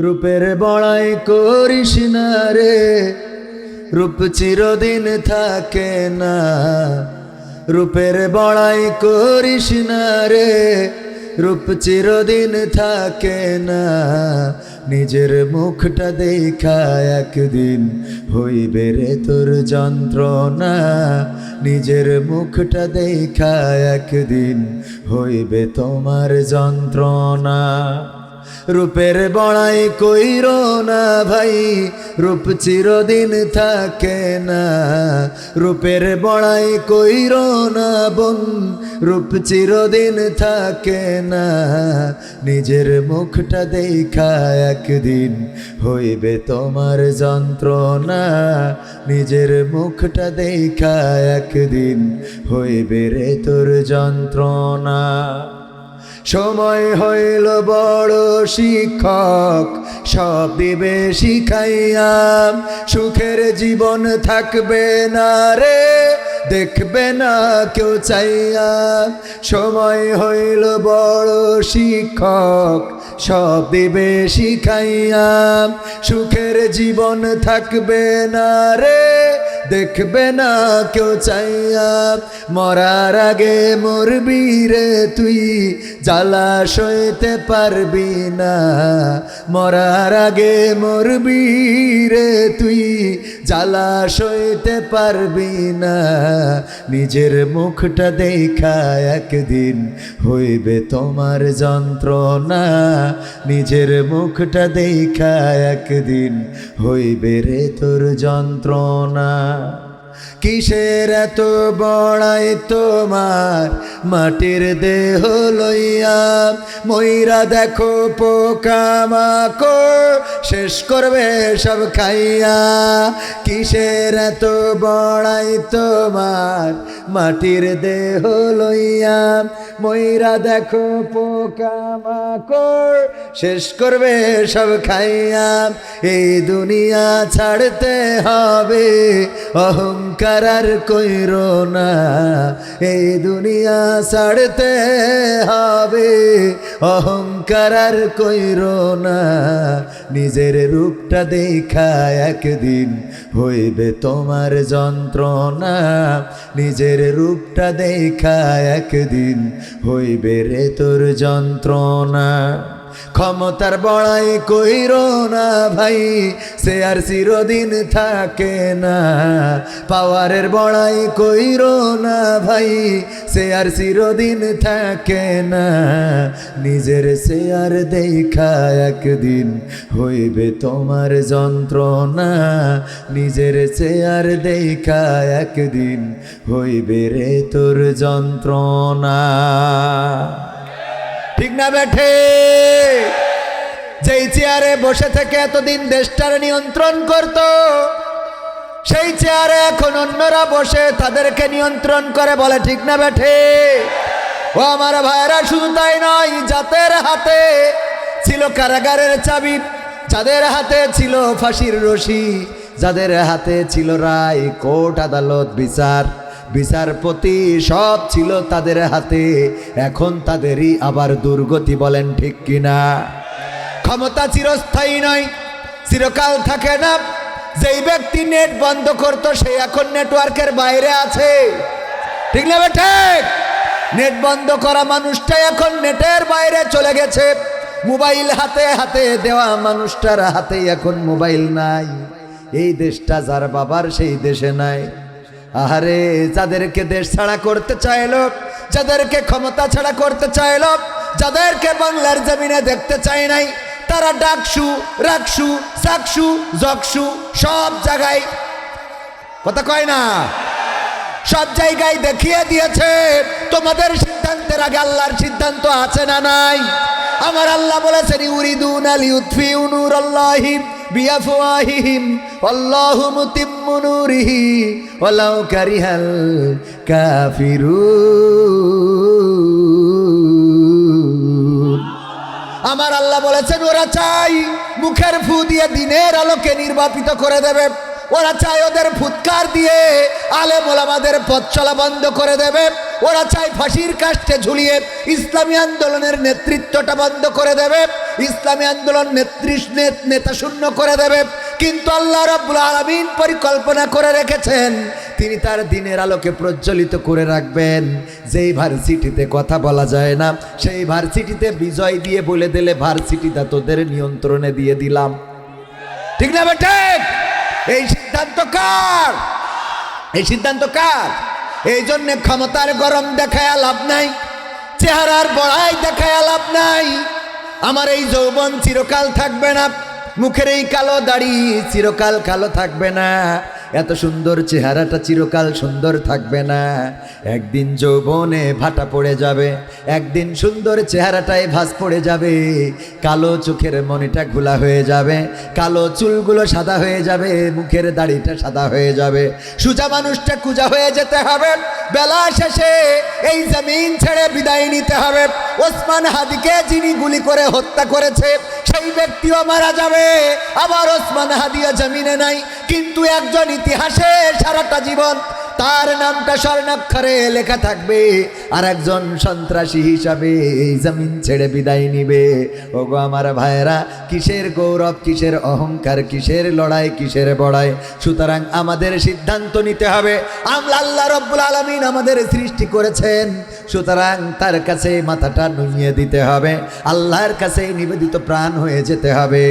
রূপের বড়াই করিস না রে, রূপ চিরদিন থাকে না। রূপের বড়াই করিস না রে, রূপ চিরদিন থাকে না। নিজের মুখটা দেখা একদিন হইবে রে তোর যন্ত্রণা। নিজের মুখটা দেখা একদিন হইবে তোমার যন্ত্রণা। রূপের বড়াই কইরো না ভাই, রূপ চিরদিন থাকে না। রূপের বড়াই কইরো না বোন, রূপ চিরদিন থাকে না। নিজের মুখটা দেখা একদিন হইবে তোমার যন্ত্রণা। নিজের মুখটা দেখা একদিন হইবে রে তোর যন্ত্রণা। সময় হইল বড় শিক্ষক, সব দিবে শিখাইয়া। সুখের জীবন থাকবে না রে, দেখবে না কেউ চাইয়া। সময় হইল বড় শিক্ষক, সব দিবে শিখাইয়া। সুখের জীবন থাকবে না রে, দেখবে না কেউ চাইয়া। মরার আগে মরবি রে তুই, জ্বালা সইতে পারবি না। মরার আগে মরবি রে তুই, জ্বালা সইতে পারবি না। নিজের মুখটা দেখা একদিন হইবে তোমার যন্ত্রণা। নিজের মুখটা দেখা একদিন হইবে রে তোর যন্ত্রণা। কিসের এত বড়াই তোমার মাটির দেহ লইয়া? ময়রা দেখো পোকামাকড় শেষ করবে সব খাইয়া। কিসের এত বড়াই তোমার মাটির দেহ লইয়া? ময়রা দেখো পোকামাকড় শেষ করবে সব খাইয়া। এই দুনিয়া ছাড়তে হবে, অহংকার আর কইরো না। এই দুনিয়া ছাড়তে হবে, অহংকার আর কইরো না। নিজের রূপটা দেখা একদিন হইবে তোমার যন্ত্রণা। নিজের রূপটা দেখা একদিন হইবে রে তোর যন্ত্রণা। ক্ষমতার বড়াই কইরো না ভাই, সে আর চিরদিন থাকে না। পাওয়ারের বড়াই কইরো না ভাই, সে আর চিরদিন থাকে না। নিজের সে আর দেখা একদিন হইবে তোমার যন্ত্রণা। নিজের সে আর দেখা একদিন হইবে রে তোর যন্ত্রণা। ঠিক না বেঠে? যেই চেয়ারে বসে থেকে এতদিন দেশটার নিয়ন্ত্রণ করত, সেই চেয়ারে এখন অন্যরা বসে তাদেরকে নিয়ন্ত্রণ করে, বলে ঠিক না বেঠে? ও আমার ভাইরা, শুধু তাই নয়, যাদের হাতে ছিল কারাগারের চাবি, যাদের হাতে ছিল ফাঁসির রশি, যাদের হাতে ছিল রায়, কোর্ট, আদালত, বিচারপতি, সব ছিল তাদের হাতে। এখন তাদেরই আবার দুর্গতি, বলেন ঠিক কিনা? ক্ষমতা চিরস্থায়ী নয়, চিরকাল থাকে না। যেই ব্যক্তি নেট বন্ধ করত, সে এখন নেটওয়ার্কের বাইরে আছে। ঠিক না ঠিক? নেট বন্ধ করা মানুষটাই এখন নেটের বাইরে চলে গেছে। মোবাইল হাতে হাতে দেওয়া মানুষটার হাতেই এখন মোবাইল নাই। এই দেশটা যার বাবার, সেই দেশে নাই। আহারে, যাদেরকে দেশ ছাড়া করতে চাইলো, যাদেরকে ক্ষমতা ছাড়া করতে চাইলো, যাদেরকে বাংলার জমিনে দেখতে চাই নাই, তারা ডাকসু, রাকসু, সাকসু, জকসু সব জায়গায়, কথা কয় না, সব জায়গায় দেখিয়ে দিয়েছে। তোমাদের সিদ্ধান্তের আগে আল্লাহর সিদ্ধান্ত আছে না নাই? আমার আল্লাহ বলেছেন, ইউরিদুনা লিউতফিউ নূরাল্লাহি বিআফওয়াহিহিম আল্লাহু মুতিম্মু নূরিহি ওয়ালাউ কারিহাল কাফিরুন। আমার আল্লাহ বলেছেন, ওরা চাই মুখের ফু দিয়ে দিনের আলোকে নির্বাপিত করে দেবে, ওরা চায় ওদের ফুৎকার দিয়ে আলেম ওলামাদের পথ চলা বন্ধ করে দেবে। ওরা চায় ফাঁসির কাস্টে ঝুলিয়ে ইসলামী আন্দোলনের নেতৃত্বটা বন্ধ করে দেবে, ইসলামী আন্দোলন নেতা শূন্য করে দেবে। কিন্তু আল্লাহ রাব্বুল আলামিন পরিকল্পনা করে রেখেছেন, তিনি তার দিনের আলোকে প্রজ্বলিত করে রাখবেন। যেই ভার্সিটিতে কথা বলা যায় না, সেই ভার্সিটিতে বিজয় দিয়ে বলে দিলে ভার্সিটিটা তোদের নিয়ন্ত্রণে দিয়ে দিলাম। ঠিক না বেটা? এই সিদ্ধান্ত কার? এই সিদ্ধান্ত কার? এই জন্যে ক্ষমতার গরম দেখায় লাভ নাই, চেহারার বড়াই দেখায় লাভ নাই। আমার এই যৌবন চিরকাল থাকবে না, মুখের এই কালো দাড়ি চিরকাল কালো থাকবে না, এত সুন্দর চেহারাটা চিরকাল সুন্দর থাকবে না। একদিন যৌবনে ভাটা পড়ে যাবে, একদিন সুন্দর চেহারাটায় ভাঁজ পড়ে যাবে, কালো চোখের মনিটা ঘোলা হয়ে যাবে, কালো চুলগুলো সাদা হয়ে যাবে, মুখের দাড়িটা সাদা হয়ে যাবে, সোজা মানুষটা কুজা হয়ে যেতে হবে। বেলা শেষে এই জমিন ছেড়ে বিদায় নিতে হবে। ওসমান হাদিকে যিনি গুলি করে হত্যা করেছে সেই ব্যক্তিও মারা যাবে, আবার ওসমান হাদিয়া জমিনে নাই, কিন্তু একজন ইতিহাসে সারাটা জীবন তার নামটা স্বর্ণাক্ষরে লেখা থাকবে, আর একজন সন্ত্রাসী হিসাবে এই জমিন ছেড়ে বিদায় নিবে। ওগো আমার ভাইয়েরা, কিসের গৌরব, কিসের অহংকার, কিসের লড়াই, কিসের বড়াই? সুতরাং আমাদের সিদ্ধান্ত নিতে হবে। আল্লাহ রাব্বুল আলামিন আমাদের সৃষ্টি করেছেন, সুতরাং তার কাছে মাথাটা নুইয়ে দিতে হবে, আল্লাহর কাছে নিবেদিত প্রাণ হয়ে যেতে হবে,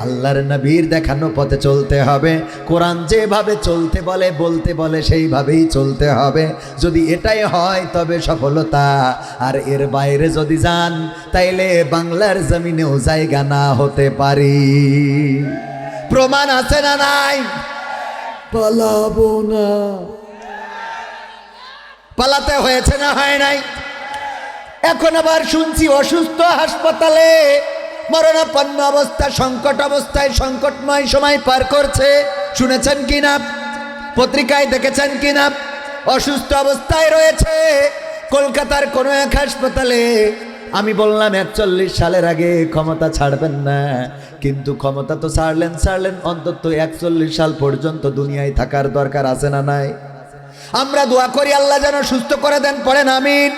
আল্লাহর নবীর দেখানো পথে চলতে হবে, কোরআন যেভাবে চলতে বলে বলতে বলে সেইভাবেই চলতে হবে। যদি এটাই হয় তবে সফলতা, আর এর বাইরে যদি যান তাইলে বাংলার জমিনেও জায়গা না হতে পারি। প্রমাণ আছে না নাই? পালাবো না। পালাতে হয়েছে না হয় নাই? এখন আবার শুনছি অসুস্থ হাসপাতালে মরণাপন্ন অবস্থা, সংকট অবস্থায় সংকটময় সময় পার করছে। শুনেছেন কিনা? পত্রিকায় দেখেছেন কিনা? অসুস্থ অবস্থায় রয়েছে কলকাতার কোনো এক হাসপাতালে। আমি বললাম 41 সালের আগে ক্ষমতা ছাড়বেন না, কিন্তু ক্ষমতা তো ছাড়লেন, অন্তত 41 সাল পর্যন্ত দুনিয়ায় থাকার দরকার আছে না নাই? আমরা দোয়া করি আল্লাহ যেন সুস্থ করে দেন, পড়েন আমিন।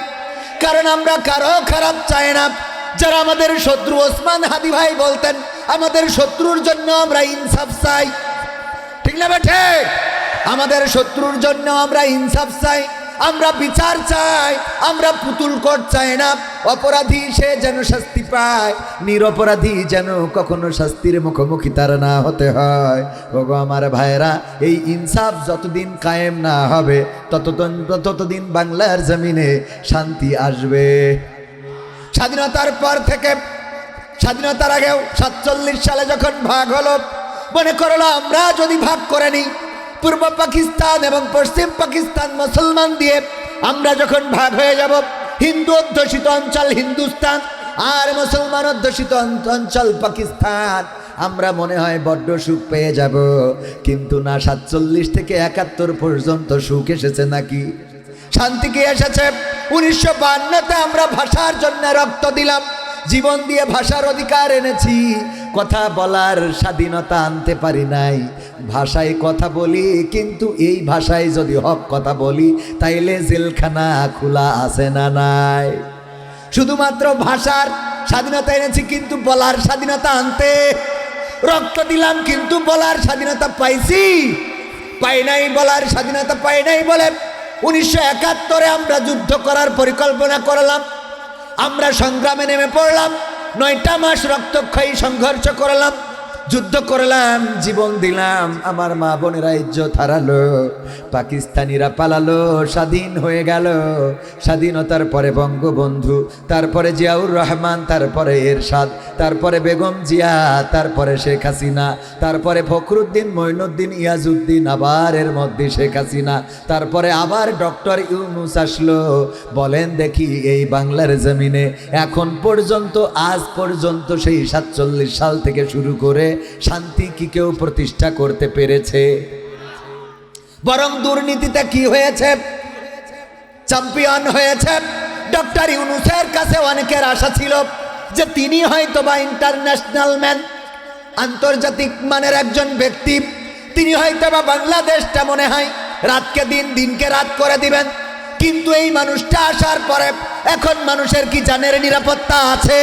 কারণ আমরা কারো খারাপ চাই না। যারা আমাদের শত্রু, ওসমান হাদি ভাই বলতেন আমাদের শত্রুর জন্য আমরা ইনসাফ চাই। ঠিক না বেঠে? আমাদের শত্রুর জন্য আমরা ইনসাফ চাই, আমরা বিচার চাই, আমরা পুতুল কোট চাই না। অপরাধী সে যেন শাস্তি পায়, নিরপরাধী যেন কখনো শাস্তির মুখোমুখি তার না হতে হয়। ওগো আমার ভাইরা, এই ইনসাফ যতদিন কায়েম না হবে ততদিন বাংলার জমিনে শান্তি আসবে। স্বাধীনতার পর থেকে, স্বাধীনতার আগেও 47 সালে যখন ভাগ হলো, মনে করলো আমরা যদি ভাগ করে নিই, পূর্ব পাকিস্তান এবং পশ্চিম পাকিস্তান মুসলমান দিয়ে আমরা যখন ভাগ হয়ে যাব, হিন্দু অধ্যুষিত অঞ্চল হিন্দুস্তান আর মুসলমান অধ্যুষিত অঞ্চল পাকিস্তান, আমরা মনে হয় বড্ড সুখ পেয়ে যাব। কিন্তু না, 47 থেকে 71 পর্যন্ত সুখ এসেছে নাকি? শান্তি কি এসেছে? 1952-তে আমরা ভাষার জন্য রক্ত দিলাম, জীবন দিয়ে ভাষার অধিকার এনেছি, কথা বলার স্বাধীনতা আনতে পারি নাই। ভাষায় কথা বলি, কিন্তু এই ভাষায় যদি হক কথা বলি তাইলে জেলখানা খোলা আছে না নাই? শুধুমাত্র ভাষার স্বাধীনতা এনেছি, কিন্তু বলার স্বাধীনতা আনতে রক্ত দিলাম, কিন্তু বলার স্বাধীনতা পাইছি? পাই নাই। বলার স্বাধীনতা পাই নাই বলে 1971-এ আমরা যুদ্ধ করার পরিকল্পনা করলাম, আমরা সংগ্রামে নেমে পড়লাম, 9টা মাস রক্তক্ষয়ী সংঘর্ষ করলাম, যুদ্ধ করলাম, জীবন দিলাম, আমার মা বোনেরা ইজ্জত হারালো, পাকিস্তানিরা পালালো, স্বাধীন হয়ে গেল। স্বাধীনতার পরে বঙ্গবন্ধু, তারপরে জিয়াউর রহমান, তারপরে এরশাদ, তারপরে বেগম জিয়া, তারপরে শেখ হাসিনা, তারপরে ফখরুদ্দিন, মঈনুদ্দিন, ইয়াজউদ্দিন, আবার এর মধ্যে শেখ হাসিনা, তারপরে আবার ডক্টর ইউনূস আসলো। বলেন দেখি এই বাংলার জমিনে এখন পর্যন্ত, আজ পর্যন্ত সেই 47 সাল থেকে শুরু করে শান্তি কি কেউ প্রতিষ্ঠা করতে পেরেছে? বরং দুর্নীতিতে কি হয়েছে? চ্যাম্পিয়ন হয়েছে। ডক্টর ইউনূসের কাছে অনেকের আশা ছিল যে তিনি হয়তো বা ইন্টারন্যাশনাল ম্যান, আন্তর্জাতিক মানের একজন ব্যক্তি, তিনি হয়তো বা বাংলাদেশটা মনে হয় রাতকে দিন, দিনকে রাত করে দিবেন, কিন্তু এই মানুষটা আসার পরে এখন মানুষের কি জানের নিরাপত্তা আছে?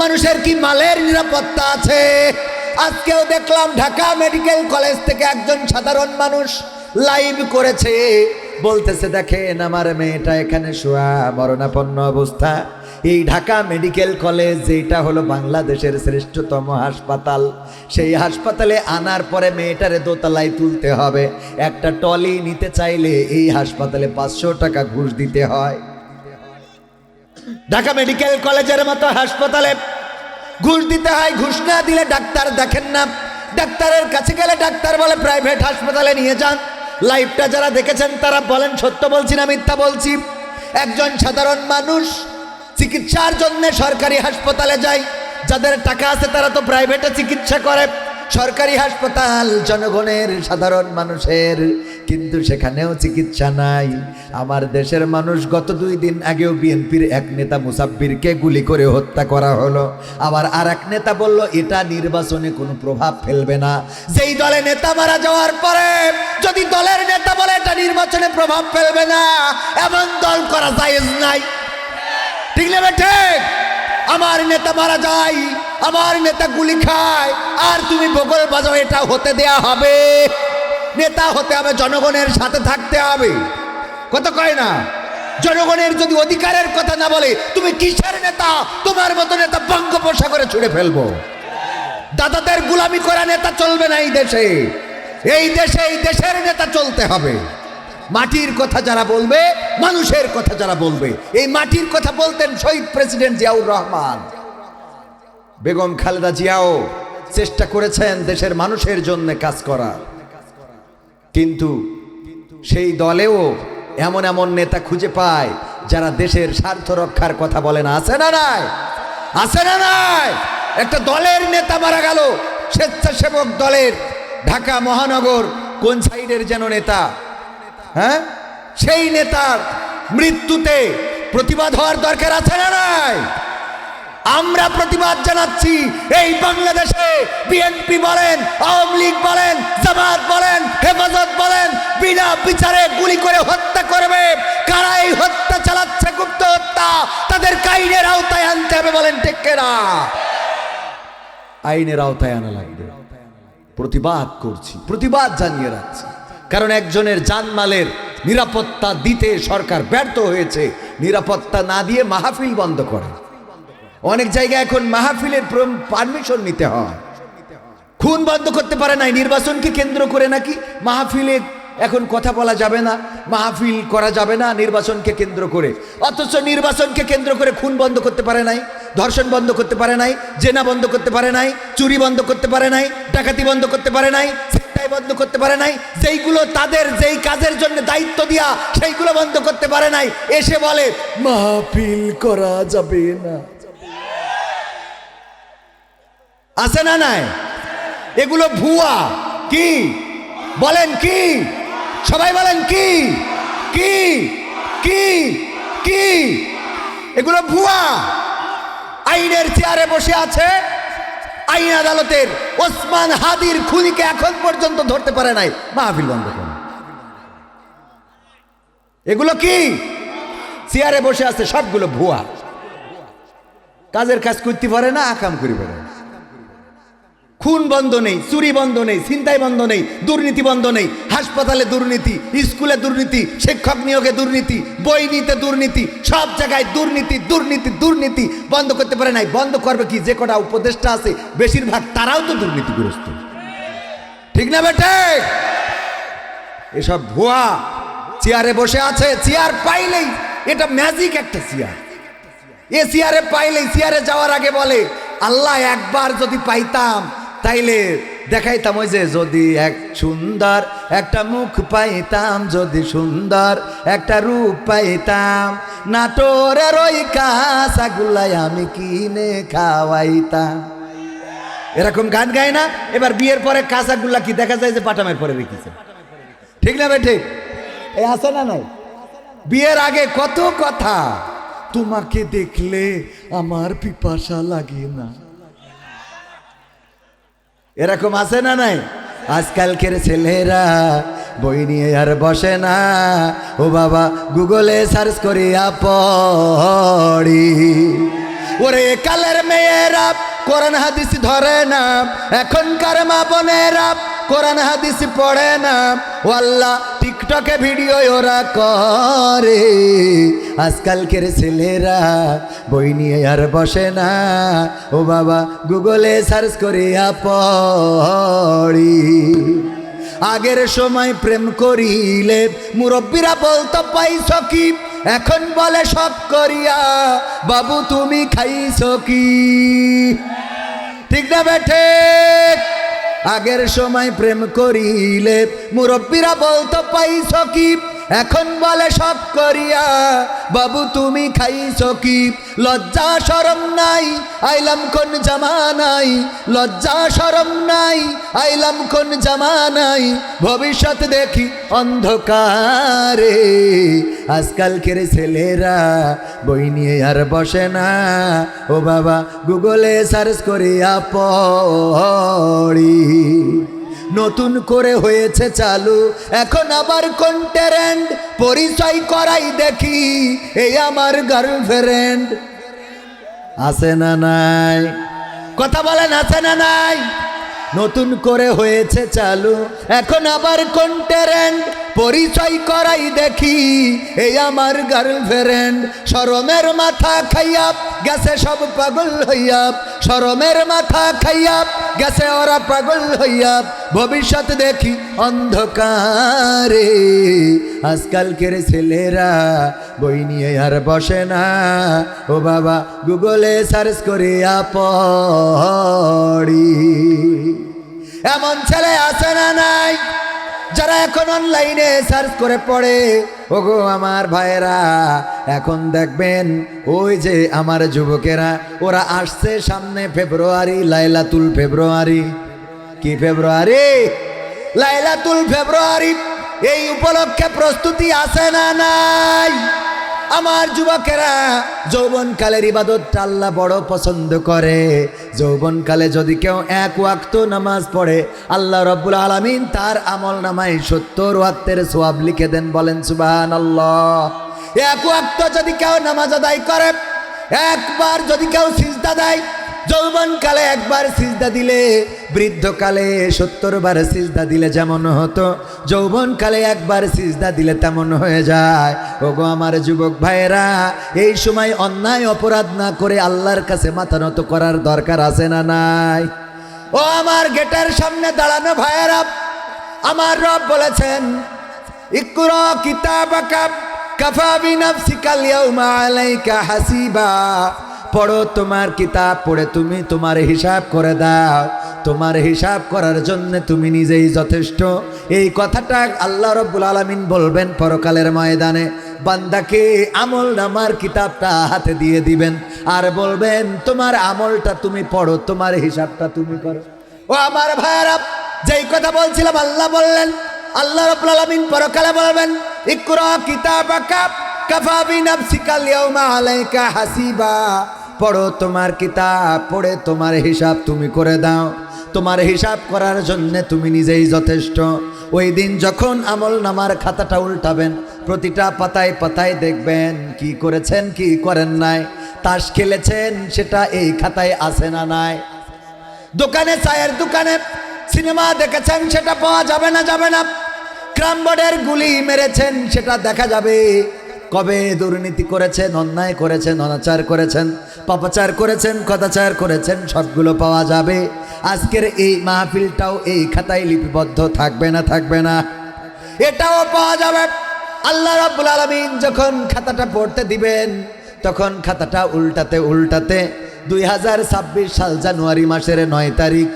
মানুষের কি মালের নিরাপত্তা আছে? আজকেও দেখলাম ঢাকা মেডিকেল কলেজ থেকে একজন সাধারণ মানুষ লাইভ করেছে, বলতেছে দেখেন আমার মেয়েটা এখানে শোয়া মরণাপন্ন অবস্থা। এই ঢাকা মেডিকেল কলেজ যেটা হলো বাংলাদেশের শ্রেষ্ঠতম হাসপাতাল, সেই হাসপাতালে আনার পরে মেয়েটারে দোতলায় তুলতে হবে। একটা টলি নিতে চাইলে এই হাসপাতালে 500 টাকা ঘুষ দিতে হয়। ঢাকা মেডিকেল কলেজের মতো হাসপাতালে ঘুষ দিতে হয়। ঘুষ না দিলে ডাক্তার দেখেন না। ডাক্তারের কাছে গেলে ডাক্তার বলে প্রাইভেট হাসপাতালে নিয়ে যান। লাইভটা যারা দেখেছেন তারা বলেন সত্য বলছি না মিথ্যা বলছি? একজন সাধারণ মানুষ চিকিৎসার জন্য সরকারি হাসপাতালে যায়। যাদের টাকা আছে তারা তো প্রাইভেটে চিকিৎসা করে। সরকারি হাসপাতাল জনগণের, সাধারণ মানুষের, কিন্তু সেখানেও চিকিৎসা নাই। আমার দেশের মানুষ গত 2 দিন আগেও বিএনপির এক নেতা মুসাব্বিরকে গুলি করে হত্যা করা হলো। আবার আর এক নেতা বলল এটা নির্বাচনে কোনো প্রভাব ফেলবে না। যেই দলে নেতা মারা যাওয়ার পরে যদি দলের নেতা বলে এটা নির্বাচনে প্রভাব ফেলবে না, এমন দল করা জায়েজ নাই। ঠিক না ঠিক? আমার নেতা মারা যায়, আমার নেতা গুলি খায়, আর তুমি বগল বাজাও, এটা হতে দেয়া হবে? নেতা হতে হবে জনগণের সাথে থাকতে হবে। কথা কয় না? জনগণের যদি অধিকারের কথা না বলে তুমি কিসের নেতা? তোমার মতো নেতা বঙ্গোপসাগরে ছুড়ে ফেলবো। দাদাদের গোলামি করা নেতা চলবে না এই দেশে। এই দেশে এই দেশের নেতা চলতে হবে। মাটির কথা যারা বলবে, মানুষের কথা যারা বলবে। এই মাটির কথা বলতেন শহীদ প্রেসিডেন্ট জিয়াউর রহমান। বেগম খালেদা জিয়াও চেষ্টা করেছেন দেশের মানুষের জন্য কাজ করার, কিন্তু সেই দলেও এমন এমন নেতা খুঁজে পায় যারা দেশের স্বার্থ রক্ষার কথা বলে না। আছে না নাই? আছে না নাই? একটা দলের নেতা মারা গেল, স্বেচ্ছাসেবক দলের, ঢাকা মহানগর কোন সাইডের যেন নেতা, হ্যাঁ, সেই নেতার মৃত্যুতে প্রতিবাদ হওয়ার দরকার আছে না নাই? আমরা প্রতিবাদ জানাচ্ছি। এই বাংলাদেশে বিএনপি বলেন, আওয়ামী লীগ বলেন, জামাত বলেন, হেফাজত বলেন, বিনা বিচারে গুলি করে হত্যা করবে। কারা এই হত্যা চালাচ্ছে, গুপ্ত হত্যা, তাদের আইনের আওতায় আনতে হবে। বলেন ঠিক কিনা? আইনের আওতায় আনা লাগবে। প্রতিবাদ করছি, প্রতিবাদ জানিয়ে রাখছি, কারণ একজনের জানমালের নিরাপত্তা দিতে সরকার ব্যর্থ হয়েছে। নিরাপত্তা না দিয়ে মাহফিল বন্ধ করে। অনেক জায়গায় এখন মাহফিলের পারমিশন নিতে হয়। খুন বন্ধ করতে পারে নাই, নির্বাচনকে কেন্দ্র করে নাকি মাহফিলে এখন কথা বলা যাবে না, মাহফিল করা যাবে না নির্বাচনকে কেন্দ্র করে। অথচ নির্বাচনকে কেন্দ্র করে খুন বন্ধ করতে পারে নাই, ধর্ষণ বন্ধ করতে পারে নাই, জেনা বন্ধ করতে পারে নাই, চুরি বন্ধ করতে পারে নাই, ডাকাতি বন্ধ করতে পারে নাই, ছিনতাই বন্ধ করতে পারে নাই। যেইগুলো তাদের যেই কাজের জন্য দায়িত্ব দিয়া সেইগুলো বন্ধ করতে পারে নাই, এসে বলে মাহফিল করা যাবে না। আছে না নাই? এগুলো ভুয়া। কি বলেন? কি সবাই বলেন? কি কি কি কি এগুলো ভুয়া। আইনের চেয়ারে বসে আছে, আইন আদালতের ওসমান হাদির খুনিকে এখন পর্যন্ত ধরতে পারে নাই, মাহফিল বন্ধ করে। এগুলো কি? চেয়ারে বসে আছে, সবগুলো ভুয়া। কাজের কাজ করতে পারে না, আকাম করি পারে। খুন বন্ধ নেই, চুরি বন্ধ নেই, ছিনতাই বন্ধ নেই, দুর্নীতি বন্ধ নেই। হাসপাতালে দুর্নীতি, স্কুলে দুর্নীতি, শিক্ষক নিয়োগে দুর্নীতি, বই নিতে দুর্নীতি, সব জায়গায় দুর্নীতি দুর্নীতি দুর্নীতি। বন্ধ করতে পারে নাই। বন্ধ করবে কি? যে কটা উপদেষ্টা আছে বেশিরভাগ তারাও তো দুর্নীতিগ্রস্ত। ঠিক না বেটে? এসব ভুয়া। চেয়ারে বসে আছে, চেয়ার পাইলেই, এটা ম্যাজিক একটা চেয়ার। এ চেয়ারে পাইলেই, চেয়ারে যাওয়ার আগে বলে আল্লাহ একবার যদি পাইতাম তাইলে দেখাইতাম, ওই যে যদি এক সুন্দর একটা মুখ পাইতাম, যদি সুন্দর একটা রূপ পাইতাম, নাটোরের ওই কাঁচাগুলাই আমি কিনে খাওয়াইতাম। এরকম গান গায় না? এবার বিয়ের পরে কাঁচাগুলা কি দেখা যায় যে পাটামের পরে রেখেছে। ঠিক না ভাই? ঠিক। এই আছে না নাই? বিয়ের আগে কত কথা, তোমাকে দেখলে আমার পিপাসা লাগে না, এরকম আছে না নাই? আজকালকের ছেলেরা বই নিয়ে আর বসে না, ও বাবা গুগলে সার্চ করিয়া পড়ি। ওরে কালের মেয়েরা কোরআন হাদিস ধরে না, এখনকার মা বোনেরা কোরআন হাদিস পড়ে না, ও আল্লাহ টিকটকে ভিডিও ওরা করে। আজকালকের ছেলেরা বই নিয়ে আর বসে না, ও বাবা গুগলে সার্চ করিয়া পড়ি। আগের সময় প্রেম করিলে মুরব্বীরা বলতো পাইছ কি, এখন বলে সব করিয়া বাবু তুমি খাইছ কি? ঠিক না বেঠে? আগের সময় প্রেম করিলে মুরব্বীরা বলতো পাইছ কি, এখন বলে সব করিয়া বাবু তুমি খাইছ কি? লজ্জা শরম নাই আইলাম কোন জামানাই, লজ্জা শরম নাই আইলাম কোন জামানাই, ভবিষ্যৎ দেখি অন্ধকারে। আজকালকের ছেলেরা বই নিয়ে আর বসে না, ও বাবা গুগলে সার্চ করিয়া পড়ি। নতুন করে হয়েছে চালু এখন আবার কোন ট্রেন্ড, পরিচয় করাই দেখি এই আমার গার্লফ্রেন্ড। আছে না নাই? কথা বলেন আছে না নাই? নতুন করে হয়েছে চালু এখন আবার কোন ট্রেন্ড, পরিচয় করাই দেখি এই আমার গার্লফ্রেন্ড। শরমের মাথা খাইয়া গেছে সব পাগল হইয়া, শরমের মাথা খাইয়া গেছে ওরা পাগল হইয়া, ভবিষ্যৎ দেখি অন্ধকারে। আজকালকের ছেলেরা বই নিয়ে আর বসে না, ও বাবা গুগলে সার্চ করিয়া পড়ি। এমন ছেলে আছে না নাই যারা এখন অনলাইনে সার্চ করে পড়ে? ওগো আমার ভাইয়েরা, এখন দেখবেন ওই যে আমার যুবকেরা ওরা আসছে সামনে ফেব্রুয়ারি, লাইলাতুল ফেব্রুয়ারি। কি ফেব্রুয়ারি? লাইলাতুল ফেব্রুয়ারি। এই উপলক্ষে প্রস্তুতি আছে না নাই? আমার যুবকেরা যৌবনকালের ইবাদতটা আল্লাহ বড় পছন্দ করে। যৌবনকালে যদি কেউ এক ওয়াক্ত নামাজ পড়ে আল্লাহ রাব্বুল আলামিন তার আমল নামায় 70 ওয়াক্তের সওয়াব লিখে দেন। বলেন সুবহানাল্লাহ। এক ওয়াক্ত যদি কেউ নামাজ আদায় করে, একবার যদি কেউ সিজদা দেয়, যৌবনকালে একবার সিজদা দিলে বৃদ্ধকালে 70 বার সিজদা দিলে যেমন হতো, যৌবনকালে একবার সিজদা দিলে তেমন হয়ে যায়। ওগো আমার যুবক ভাইয়েরা, এই সময় অন্যায় অপরাধ না করে আল্লাহর কাছে মাথা নত করার দরকার আছে না নাই? ও আমার গেটের সামনে দাঁড়ানো ভাইয়েরা, আমার রব বলেছেন ইকরা কিতাবাকা কাফা বিনাফসিকাল ইয়াউমা আলাইকা হাসিবা। পড়ো তোমার কিতাব, পড়ে তুমি তোমার হিসাব করে দাও, তোমার হিসাব করার জন্য তুমি নিজেই যথেষ্ট। এই কথাটা আল্লাহ রাব্বুল আলামিন বলবেন পরকালের ময়দানে। বান্দাকে আমল নামার কিতাবটা হাতে দিয়ে দিবেন আর বলবেন তোমার আমলটা তুমি পড়ো, তোমার হিসাবটা তুমি করো। ও আমার ভাইরা, যেই কথা বলছিলাম আল্লাহ বললেন, আল্লাহ রাব্বুল আলামিন পরকালে বলবেন ইকরা কিতাবাকা কাফা বিনাফসিকাল ইয়াউমা আলাইকা হাসিবা। পড়ো তোমার কিতাব, পড়ে তোমার হিসাব তুমি করে দাও, তোমার হিসাব করার জন্য তুমি নিজেই যথেষ্ট। ওই দিন যখন আমল নামার খাতাটা উল্টাবেন, প্রতিটা পাতায় পাতায় দেখবেন কি করেছেন কি করেন নাই। তাস খেলেছেন সেটা এই খাতায় আছে না নাই? দোকানে চায়ের দোকানে সিনেমা দেখেছেন সেটা পাওয়া যাবে না? যাবে না। ক্রাম বোর্ডের গুলি মেরেছেন সেটা দেখা যাবে। কবে দুর্নীতি করেছেন, অন্যায় করেছেন, অনাচার করেছেন, পাপাচার করেছেন, কদাচার করেছেন, সবগুলো পাওয়া যাবে। আজকের এই মাহফিলটাও এই খাতায় লিপিবদ্ধ থাকবে না? থাকবে না? এটাও পাওয়া যাবে। আল্লাহ রাব্বুল আলামিন যখন খাতাটা পড়তে দিবেন, তখন খাতাটা উল্টাতে উল্টাতে 2026 সাল জানুয়ারি মাসের 9 তারিখ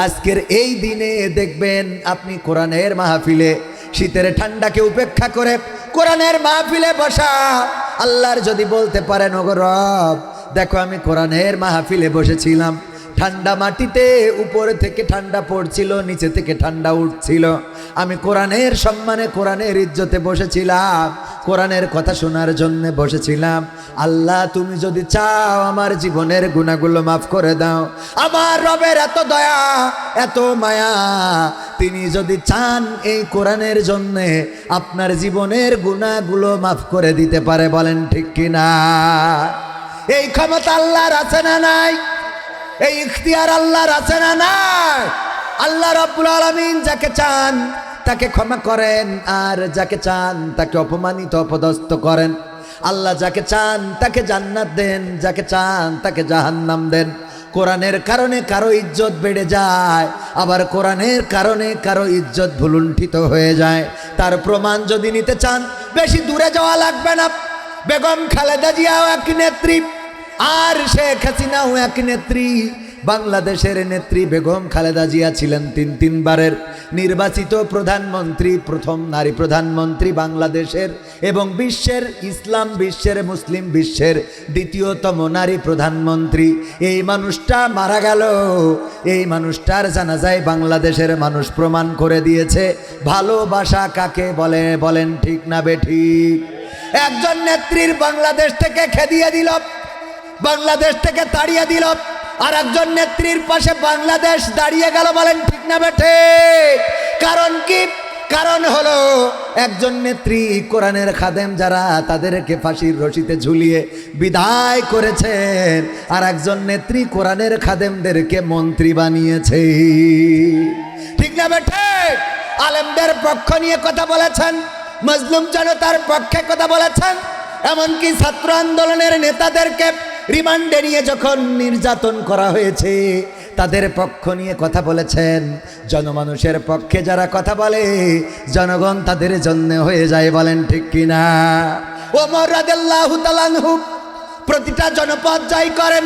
আজকের এই দিনে দেখবেন আপনি কোরআনের মাহফিলে, শীতের ঠান্ডাকে উপেক্ষা করে কোরআনের মাহফিলে বসা। আল্লাহর যদি বলতে পারেন ওগো রব, দেখো আমি কোরআনের মাহফিলে বসেছিলাম, ঠান্ডা মাটিতে উপরে থেকে ঠান্ডা পড়ছিল, নিচে থেকে ঠান্ডা উঠছিল, আমি কোরআনের সম্মানে কোরআনের ইজ্জতে বসেছিলাম, কোরআনের কথা শোনার জন্য বসেছিলাম। আল্লাহ তুমি যদি চাও আমার জীবনের গুনাহগুলো মাফ করে দাও। আমার রবের এত দয়া এত মায়া, তিনি যদি চান এই কোরআনের জন্যে আপনার জীবনের গুনাহগুলো মাফ করে দিতে পারে। বলেন ঠিক কিনা? এই ক্ষমতা আল্লাহর আছে না নাই? এই ইখতিয়ার আল্লাহর আছে না নাই? আল্লাহ রাব্বুল আলামিন যাকে চান তাকে ক্ষমা করেন, আর যাকে চান তাকে অপমানিত অপদস্থ করেন। আল্লাহ যাকে চান তাকে জান্নাত দেন, যাকে চান তাকে জাহান্নাম দেন। কোরআনের কারণে কারো ইজ্জত বেড়ে যায়, আবার কোরআনের কারণে কারো ইজ্জত ভুলুণ্ঠিত হয়ে যায়। তার প্রমাণ যদি নিতে চান বেশি দূরে যাওয়া লাগবে না। বেগম খালেদা জিয়াও এক নেত্রী, আর শেখ হাসিনাও এক নেত্রী। বাংলাদেশের নেত্রী বেগম খালেদা জিয়া ছিলেন তিনবারের নির্বাচিত প্রধানমন্ত্রী, প্রথম নারী প্রধানমন্ত্রী বাংলাদেশের, এবং বিশ্বের ইসলাম বিশ্বের মুসলিম বিশ্বের দ্বিতীয়তম নারী প্রধানমন্ত্রী। এই মানুষটা মারা গেল, এই মানুষটার জানাজায় বাংলাদেশের মানুষ প্রমাণ করে দিয়েছে ভালোবাসা কাকে বলে। বলেন ঠিক না বেঠিক? একজন নেত্রীর বাংলাদেশ থেকে খেদিয়ে দিল, বাংলাদেশ থেকে তাড়িয়ে দিল, আর একজন নেত্রীর পাশে বাংলাদেশ দাঁড়িয়ে গেল। বলেন ঠিক না বেঠে? কারণ কি? কারণ হলো একজন নেত্রী কোরআনের খাদেম যারা তাদেরকে ফাঁসির রশিতে ঝুলিয়ে বিদায় করেছেন, আর একজন নেত্রী কোরআনের খাদেমদেরকে মন্ত্রী বানিয়েছে। ঠিক না বেঠে? আলেমদের পক্ষ নিয়ে কথা বলেছেন, মজলুম জনতার পক্ষে কথা বলেছেন, এমনকি ছাত্র আন্দোলনের নেতাদেরকে রিমান্ডে নিয়ে যখন নির্যাতন করা হয়েছে তাদের পক্ষ নিয়ে কথা বলেছেন। জনমানুষের পক্ষে যারা কথা বলে জনগণ তাদের জন্য হয়ে যায়। বলেন ঠিক কিনা? ওমর রাদিয়াল্লাহু তাআলা আনহু প্রতিটা জনপদ জয় করেন,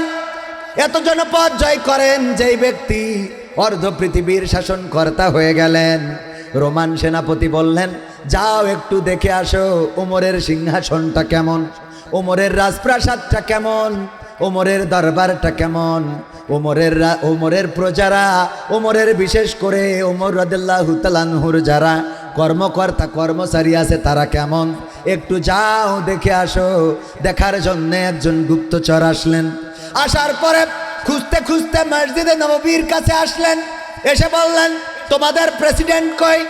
এত জনপদ জয় করেন যেই ব্যক্তি অর্ধ পৃথিবীর শাসনকর্তা হয়ে গেলেন। রোমান সেনাপতি বললেন, যাও একটু দেখে আসো ওমরের সিংহাসনটা কেমন, ওমরের রাজপ্রাসাদটা কেমন, ওমরের দরবারটা কেমন, ওমরের প্রজারা, ওমরের বিশেষ করে ওমর রাদিয়াল্লাহু তাআলা আনহুর যারা কর্মকর্তা কর্মচারী আছে তারা কেমন, একটু যাও দেখে আসো। দেখার জন্য একজন গুপ্তচর আসলেন। আসার পরে খুঁজতে খুঁজতে মসজিদে নববীর কাছে আসলেন। এসে বললেন, তোমাদের প্রেসিডেন্ট কই,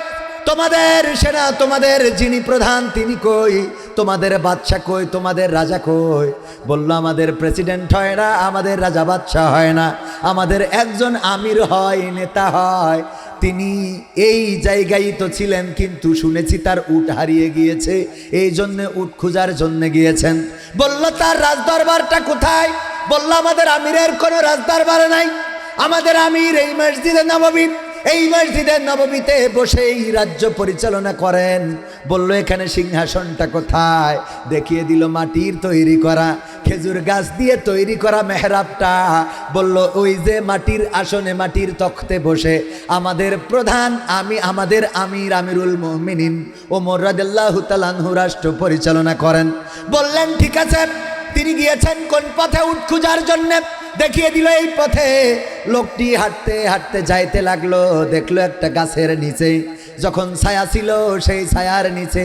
তোমাদের সেনা, তোমাদের যিনি প্রধান তিনি কই, তোমাদের বাদশা কই, তোমাদের রাজা কই? বলল, আমাদের প্রেসিডেন্ট হয় না, আমাদের রাজা বাদশা হয় না, আমাদের একজন আমির হয়, নেতা হয়। তিনি এই জায়গায় তো ছিলেন, কিন্তু শুনেছি তার উট হারিয়ে গিয়েছে, এই জন্য উট খোঁজার জন্য গিয়েছেন। বলল, তার রাজদরবারটা কোথায়? বলল, আমাদের আমিরের কোনো রাজদরবার নাই, আমাদের আমির এই মসজিদে নববী, এই মসজিদে নববীতে বসেই রাজ্য পরিচালনা করেন। বলল, এখানে সিংহাসনটা কোথায়? দেখিয়ে দিল মাটির তৈরি করা, খেজুর গাছ দিয়ে তৈরি করা মেহরাবটা। বলল, ওই যে মাটির আসনে, মাটির তখতে বসে আমাদের প্রধান, আমাদের আমির, আমিরুল মুমিনিন ওমর রাদিয়াল্লাহু তাআলা আনহু রাষ্ট্র পরিচালনা করেন। বললেন, ঠিক আছে। তিনি গিয়েছেন কোন পথে? উট খোঁজার জন্য। দেখিয়ে দিল এই পথে। লোকটি হাঁটতে হাঁটতে যাইতে লাগলো, দেখলো একটা গাছের নিচে যখন ছায়া ছিল, সেই ছায়ার নিচে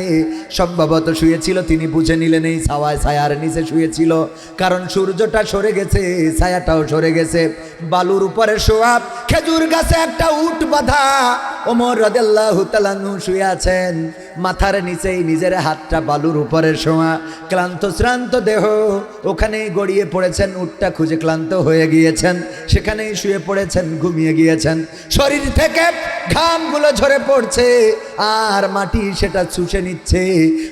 সম্ভবত শুয়েছিল। তিনি বুঝে নিলেন এই ছায়ার নিচে শুয়েছিল, কারণ সূর্যটা সরে গেছে, ছায়াটাও সরে গেছে। বালুর উপরে শোয়া, খেজুর গাছে একটা উট বাঁধা। ওমর রাদিয়াল্লাহু তাআলা আনহু শুয়ে আছেন, মাথার নিচেই নিজের হাতটা বালুর উপরে শোয়া, ক্লান্ত শ্রান্ত দেহ ওখানেই গড়িয়ে পড়েছেন। উটটা খুঁজে ক্লান্ত হয়ে গিয়েছেন, সেখানেই শুয়ে পড়েছেন, ঘুমিয়ে গিয়েছেন। শরীর থেকে ঘামগুলো ঝরে পড়ছে, আর মাটি সেটা চুষে নিচ্ছে।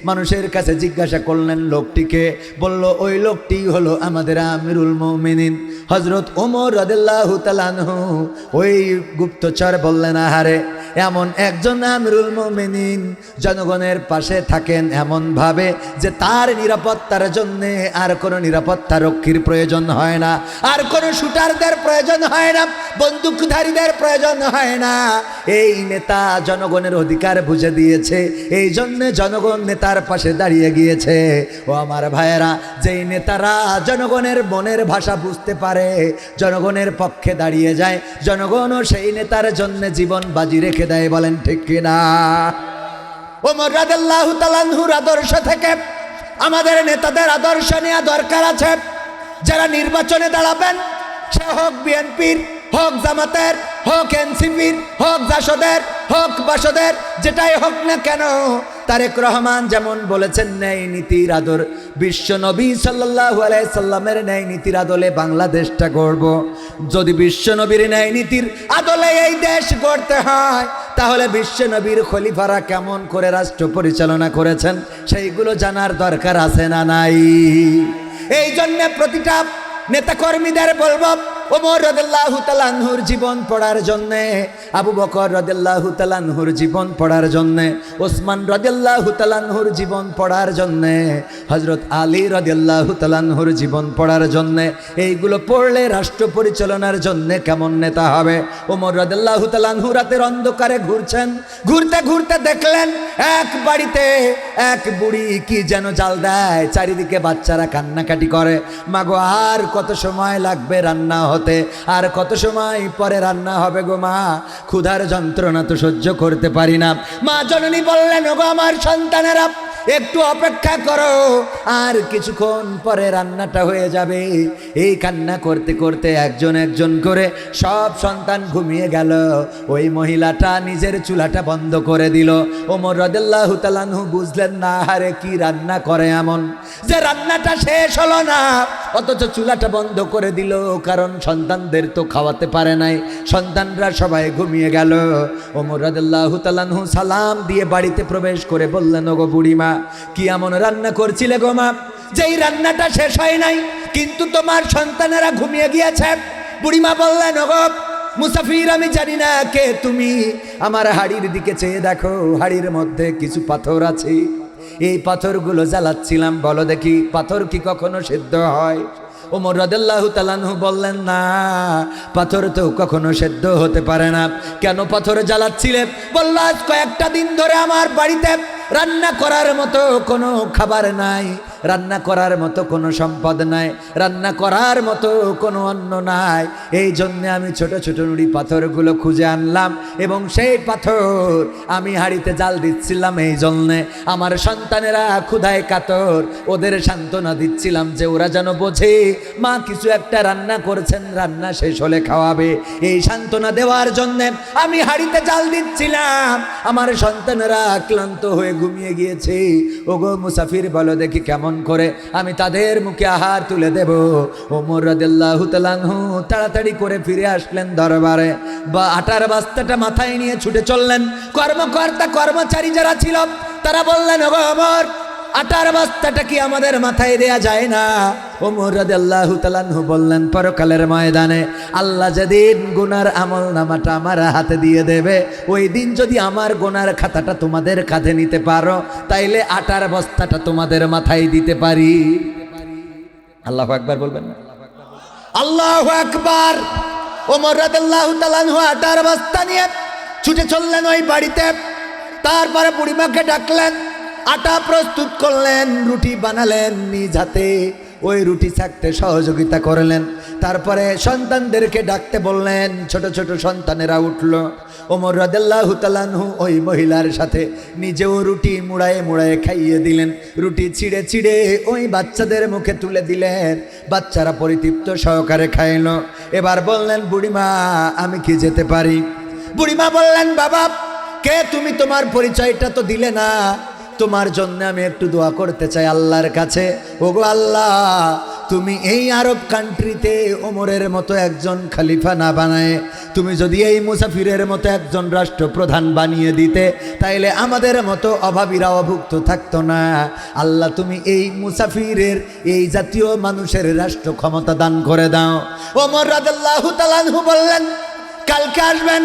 মানুষের কাছে জিজ্ঞাসা করলেন লোকটিকে, বলল, ওই লোকটি হলো আমাদের আমিরুল মুমিনিন হযরত ওমর রাদিয়াল্লাহু তাআলা আনহু। ওই গুপ্তচর বললেন, আহারে, এমন একজন আমিরুল মুমিনিন জনগণের পাশে থাকেন এমন ভাবে যে তার নিরাপত্তার জন্য আর কোনো নিরাপত্তা রক্ষীর প্রয়োজন হয় না, আর কোনো শুটারদের প্রয়োজন হয় না, বন্দুকধারীদের প্রয়োজন হয় না। এই নেতা জনগণের অধিকার বুঝে দিয়েছে, এই জন্য জনগণ নেতার পাশে দাঁড়িয়ে গিয়েছে। ও আমার ভাইয়েরা, যেই নেতারা জনগণের মনের ভাষা বুঝতে পারে, জনগণের পক্ষে দাঁড়িয়ে যায়, জনগণও সেই নেতার জন্য জীবন বাজি রেখে দেয়। বলেন ঠিক কিনা? ওমর রাদিয়াল্লাহু তাআলা আনহুর আদর্শ থেকে আমাদের নেতাদের আদর্শ নেওয়া দরকার আছে। যারা নির্বাচনে দাঁড়াবেন, সে হোক বিএনপির, হোক জামাতের, হোক এনসিপির, হোক জাসদের, হোক বাসদের, যেটাই হোক না কেন, তারেক রহমান যেমন বলেছেন ন্যায় নীতির আদর, বিশ্ব নবী সাল্লাল্লাহু আলাইহি সাল্লামের ন্যায় নীতির আদলে বাংলাদেশটা গড়ব। যদি বিশ্ব নবীর ন্যায় নীতির আদলে এই দেশ গড়তে হয়, তাহলে বিশ্ব নবীর খলিফারা কেমন করে রাষ্ট্র পরিচালনা করেছেন সেইগুলো জানার দরকার আছে না নাই? এই জন্য প্রতিটা নেতাকর্মীদের বলবো, ওমর রাদিয়াল্লাহু তাআলা আনহুর জীবন পড়ার জন্যে, আবু বকর রাদিয়াল্লাহু তাআলা আনহুর জীবন পড়ার জন্যে, ওসমান রাদিয়াল্লাহু তাআলা আনহুর জীবন পড়ার জন্যে, হযরত আলী রাদিয়াল্লাহু তাআলা আনহুর জীবন পড়ার জন্যে। এইগুলো পড়লে রাষ্ট্র পরিচালনার জন্যে কেমন নেতা হবে। ওমর রাদিয়াল্লাহু তাআলা আনহু রাতের অন্ধকারে ঘুরছেন, ঘুরতে ঘুরতে দেখলেন এক বাড়িতে এক বুড়ি কি যেন জাল দেয়, চারিদিকে বাচ্চারা কান্নাকাটি করে, মাগো আর কত সময় লাগবে রান্না হতে, আর কত সময় পরে রান্না হবে গো মা, ক্ষুধার যন্ত্রণা তো সহ্য করতে পারি না। মা জননী বললেন, ওগো আমার সন্তানেরা, একটু অপেক্ষা করো, আর কিছুক্ষণ পরে রান্নাটা হয়ে যাবে। এই কান্না করতে করতে একজন একজন করে সব সন্তান ঘুমিয়ে গেল। ওই মহিলাটা নিজের চুলাটা বন্ধ করে দিল। ওমর রাদিয়াল্লাহু তাআলা আনহু বুঝলেন না, আরে কি রান্না করে এমন যে রান্নাটা শেষ হলো না, অথচ চুলাটা বন্ধ করে দিল, কারণ সন্তানদের তো খাওয়াতে পারে নাই, সন্তানরা সবাই ঘুমিয়ে গেল। ওমর রাদিয়াল্লাহু তাআলা আনহু সালাম দিয়ে বাড়িতে প্রবেশ করে বললেন, ওগো বুড়িমা, কি এমন রান্না করছিলে গো মা, যেই রান্নাটা শেষ হয় নাই কিন্তু তোমার সন্তানেরা ঘুমিয়ে গিয়েছে? বুড়িমা বললেন, ওগো মুসাফির, আমি জানি না কে তুমি, আমার হাড়ির দিকে চেয়ে দেখো, হাড়ির মধ্যে কিছু পাথর আছে, এই পাথরগুলো জ্বালাচ্ছিলাম, বলো দেখি পাথর কি কখনো সিদ্ধ হয়? ওমর রাদিয়াল্লাহু তাআলা আনহু বললেন, না, পাথর তো কখনো সেদ্ধ হতে পারে না। কেন পাথর জ্বালাচ্ছিলে? বলল, আজ কয়েকটা দিন ধরে আমার বাড়িতে রান্না করার মতো কোনো খাবার নাই, রান্না করার মতো কোনো সম্পদ নাই, রান্না করার মতো কোনো অন্ন নাই, এই জন্যে আমি ছোট ছোট নুড়ি পাথরগুলো খুঁজে আনলাম এবং সেই পাথর আমি হাঁড়িতে জাল দিচ্ছিলাম। এই জন্যে আমার সন্তানেরা ক্ষুধায় কাতর, ওদের সান্ত্বনা দিচ্ছিলাম যে ওরা যেন বোঝে মা কিছু একটা রান্না করছেন, রান্না শেষ হলে খাওয়াবে, এই সান্ত্বনা দেওয়ার জন্যে আমি হাঁড়িতে জাল দিচ্ছিলাম। আমার সন্তানেরা ক্লান্ত হয়ে ঘুমিয়ে গিয়েছে। ওগো মুসাফির, বলো দেখি কেমন করে আমি তাদের মুখে আহার তুলে দেব? ওমর রাদিয়াল্লাহু তাআলা আনহু তাড়াতাড়ি করে ফিরে আসলেন দরবারে, বা আটার বস্তাটা মাথায় নিয়ে ছুটে চললেন। কর্মকর্তা কর্মচারী যারা ছিল তারা বললেন, ওগো ওমর, আটার বস্তাটা কি আমাদের মাথায় দেয়া যায় না? ওমর রাদিয়াল্লাহু তাআলা আনহু বললেন, পরকালের ময়দানে আল্লাহ যেদিন গুনার আমল নামাটা আমার হাতে দিয়ে দেবে, ওই দিন যদি আমার গুনার খাতাটা তোমাদের কাঁধে নিতে পারো, তাইলে আটার বস্তাটা তোমাদের মাথায় দিতে পারি। আল্লাহু আকবার বলবেন না? আল্লাহু আকবার। ওমর রাদিয়াল্লাহু তাআলা আনহু আটার বস্তা নিয়ে ছুটে চললেন ওই বাড়িতে। তারপরে বুড়িমাকে ডাকলেন, আটা প্রস্তুত করলেন, রুটি বানালেন নিজ হাতে, ওই রুটি ছাকতে সহযোগিতা করলেন। তারপরে সন্তানদেরকে ডাকতে বললেন, ছোট ছোট সন্তানেরা উঠল। ওমর রাদিয়াল্লাহু তাআলা আনহু ওই মহিলার সাথে নিজেও রুটি মুড়ায়ে মুড়ায়ে খাইয়ে দিলেন, রুটি ছিঁড়ে ছিঁড়ে ওই বাচ্চাদের মুখে তুলে দিলেন। বাচ্চারা পরিতৃপ্ত সহকারে খাইল। এবার বললেন, বুড়িমা, আমি কি যেতে পারি? বুড়িমা বললেন, বাবা, কে তুমি? তোমার পরিচয়টা তো দিলে না। তোমার জন্য আমি একটু দোয়া করতে চাই আল্লাহর কাছে। ওগো আল্লাহ, তুমি এই আরব কান্ট্রিতে ওমরের মতো একজন খলিফা না বানায় তুমি যদি এই মুসাফিরের মতো একজন রাষ্ট্রপ্রধান বানিয়ে দিতে, তাইলে আমাদের মতো অভাবীরা অভুক্ত থাকতো না। আল্লাহ, তুমি এই মুসাফিরের, এই জাতীয় মানুষের রাষ্ট্র ক্ষমতা দান করে দাও। ওমর রাদিয়াল্লাহু তাআলা আনহু বললেন, কালকে আসবেন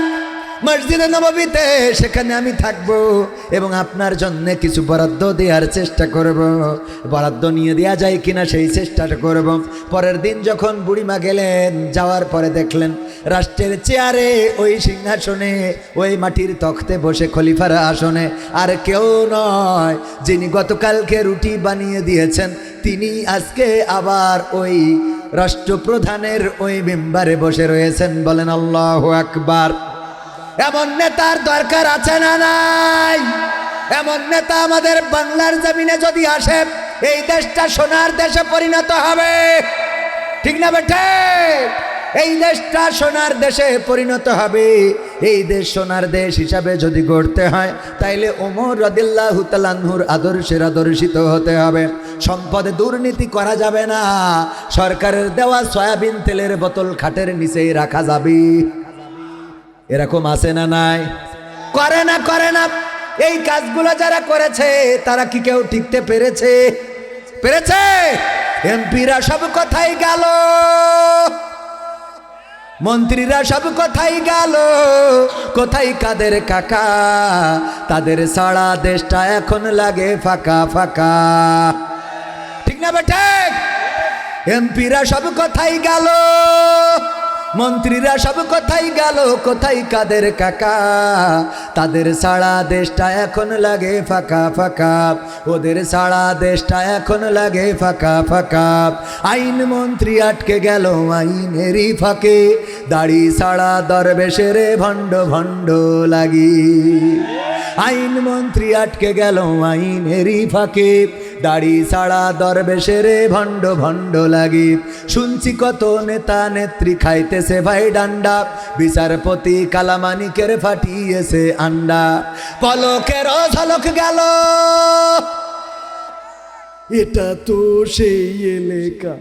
মসজিদে নববীতে, সেখানে আমি থাকবো এবং আপনার জন্য কিছু বরাদ্দ দেওয়ার চেষ্টা করব। বরাদ্দ নিয়ে দেওয়া যায় কিনা সেই চেষ্টাটা করব। পরের দিন যখন বুড়িমা গেলেন, যাওয়ার পরে দেখলেন রাষ্ট্রের চেয়ারে, ওই সিংহাসনে, ওই মাটির তখতে বসে খলিফার আসনে আর কেউ নয়, যিনি গতকালকে রুটি বানিয়ে দিয়েছেন, তিনি আজকে আবার ওই রাষ্ট্রপ্রধানের ওই মেম্বারে বসে রয়েছেন। বলেন আল্লাহু আকবার। এমন নেতার দরকার আছে না নাই? এমন নেতা আমাদের বাংলার জমিনে যদি আসে, এই দেশটা সোনার দেশে পরিণত হবে। ঠিক না বেটে? এই দেশটা সোনার দেশে পরিণত হবে। এই দেশ সোনার দেশ হিসাবে যদি গড়তে হয়, তাইলে ওমর রাদিয়াল্লাহু তাআলা আনহুর আদর্শের আদর্শিত হতে হবে। সম্পদে দুর্নীতি করা যাবে না। সরকারের দেওয়া সয়াবিন তেলের বোতল খাটের নিচেই রাখা যাবে। এরকম আছে না নাই? করে না, করে না। এই কাজগুলো যারা করেছে তারা কি কেউ টিকতে পেরেছে? পেরেছে? এমপিরা সব কোথায় গেল? মন্ত্রীরা সব কোথায় গেল? কোথায় কাদের কাকা? তাদের সারা দেশটা এখন লাগে ফাঁকা ফাঁকা। ঠিক না বেটা? এমপিরা সব কোথায় গেল? মন্ত্রীরা সব কোথায় গেল? কোথায় কাদের কাকা? তাদের সারা দেশটা এখন লাগে ফাঁকা ফাঁকা। ওদের সারা দেশটা এখন লাগে ফাঁকা ফাঁকা। আইন মন্ত্রী আটকে গেল আইনেরই ফাঁকে, দাড়ি সারা দরবেশের ভণ্ড ভণ্ড লাগি। আইন মন্ত্রী আটকে গেল আইনেরই ফাঁকে, দাড়ি সারা দরবেশের ভণ্ড ভণ্ড লাগি। শুনছি কত নেতা নেত্রী খাইতেছে ভাই ডান্ডা, বিচারপতি কালামানিকের ফাটিয়েছে আন্ডা। পলকের ঝলক গেল, এটা তো সেই এলাকা।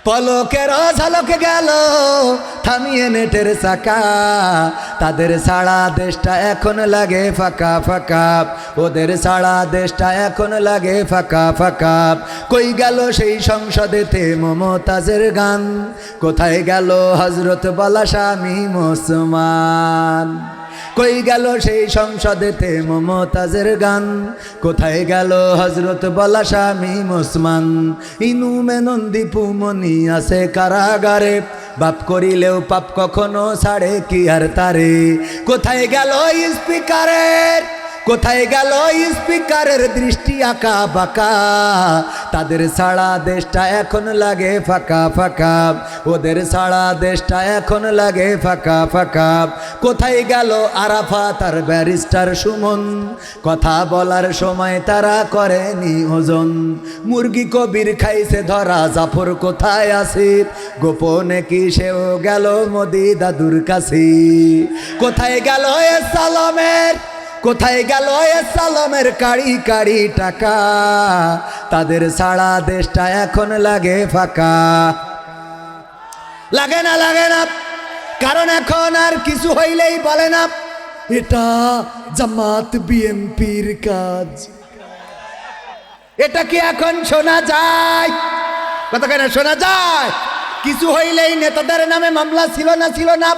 পলকের ঝলক গেল, থামিয়ে নেটের চাকা। তাদের সারা দেশটা এখন লাগে ফাঁকা ফাঁকা। ওদের সারা দেশটা এখন লাগে ফাঁকা ফাঁকা। কই গেল সেই সংসদেতে মমতাজের গান? কোথায় গেল হযরত বালা শামীম ওসমান? কই গেল সেই সংসদেতে মমতাজের গান? কোথায় গেল হযরত বালা শামীম ওসমান? ইনু মেনন দীপু মনি আছে কারাগারে, বাপ করিলেও পাপ কখনো ছাড়ে কি আর তারে। কোথায় গেল স্পিকারের? কোথায় গেল স্পিকারের দৃষ্টি আঁকা বাঁকা? তাদের সারা দেশটা এখন লাগে ফাঁকা ফাঁকা। ওদের সারা দেশটা এখন লাগে ফাঁকা ফাঁকা। কোথায় গেল আরাফাত আর ব্যারিস্টার সুমন? কথা বলার সময় তারা করেনি ওজন। মুরগি কবির খাইছে ধরা, জাফর কোথায় আছে? গোপনে কি সেও গেল মোদি দাদুর কাছে? কোথায় গেল এ সালামের? কোথায় গেল এ সালামের কাড়ি কাড়ি টাকা? তাদের সারা দেশটা এখন লাগে ফাঁকা। লাগে না, লাগে না। কারণ এখন আর কিছু হইলেই বলে না এটা জামাত বিএনপির কাজ। এটা কি এখন শোনা যায়? কথা কেন শোনা যায়? কিছু হইলেই নেতাদের নামে মামলা ছিল না? ছিল না?